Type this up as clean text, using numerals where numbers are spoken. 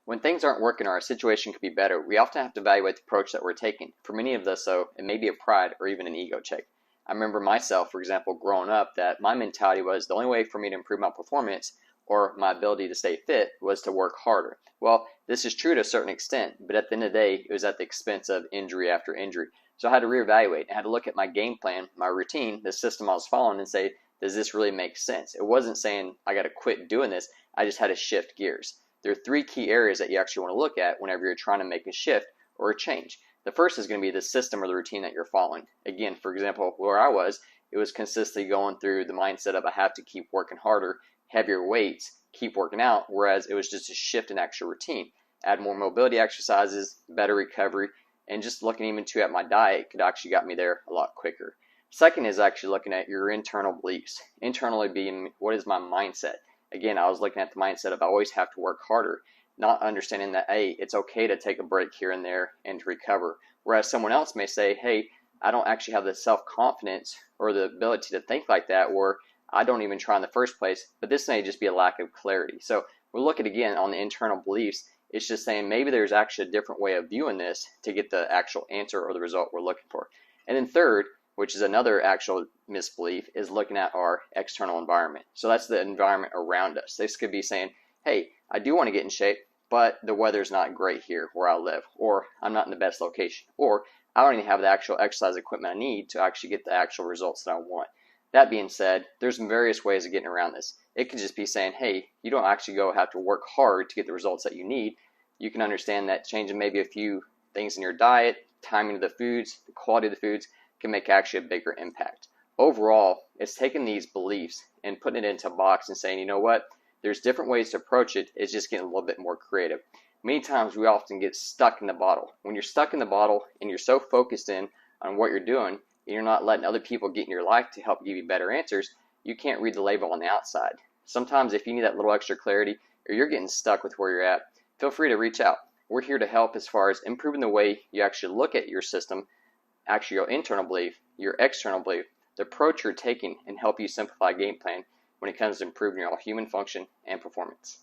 When things aren't working or our situation could be better, we often have to evaluate the approach that we're taking. For many of us, though, it may be a pride or even an ego check. I remember myself, for example, growing up, that my mentality was the only way for me to improve my performance or my ability to stay fit was to work harder. Well, this is true to a certain extent, but at the end of the day, it was at the expense of injury after injury. So I had to reevaluate. I had to look at my game plan, my routine, the system I was following, and say, does this really make sense? It wasn't saying I got to quit doing this. I just had to shift gears. There are three key areas that you actually want to look at whenever you're trying to make a shift or a change. The first is going to be the system or the routine that you're following. Again, for example, where I was, it was consistently going through the mindset of I have to keep working harder, heavier weights, keep working out, whereas it was just a shift in actual routine. Add more mobility exercises, better recovery, and just looking even too at my diet could actually got me there a lot quicker. Second is actually looking at your internal beliefs. Internally being, what is my mindset? Again, I was looking at the mindset of I always have to work harder, not understanding that, hey, it's okay to take a break here and there and to recover. Whereas someone else may say, hey, I don't actually have the self-confidence or the ability to think like that, or I don't even try in the first place, but this may just be a lack of clarity. So we're looking again on the internal beliefs. It's just saying maybe there's actually a different way of viewing this to get the actual answer or the result we're looking for. And then third, which is another actual misbelief, is looking at our external environment. So that's the environment around us. This could be saying, hey, I do want to get in shape, but the weather's not great here where I live, or I'm not in the best location, or I don't even have the actual exercise equipment I need to actually get the actual results that I want. That being said, there's various ways of getting around this. It could just be saying, hey, you don't actually have to work hard to get the results that you need. You can understand that changing maybe a few things in your diet, timing of the foods, the quality of the foods, can make actually a bigger impact. Overall, it's taking these beliefs and putting it into a box and saying, you know what, there's different ways to approach it. It's just getting a little bit more creative. Many times we often get stuck in the bottle. When you're stuck in the bottle and you're so focused in on what you're doing and you're not letting other people get in your life to help give you better answers, you can't read the label on the outside. Sometimes if you need that little extra clarity or you're getting stuck with where you're at, feel free to reach out. We're here to help as far as improving the way you actually look at your system, actually your internal belief, your external belief, the approach you're taking, and help you simplify a game plan when it comes to improving your human function and performance.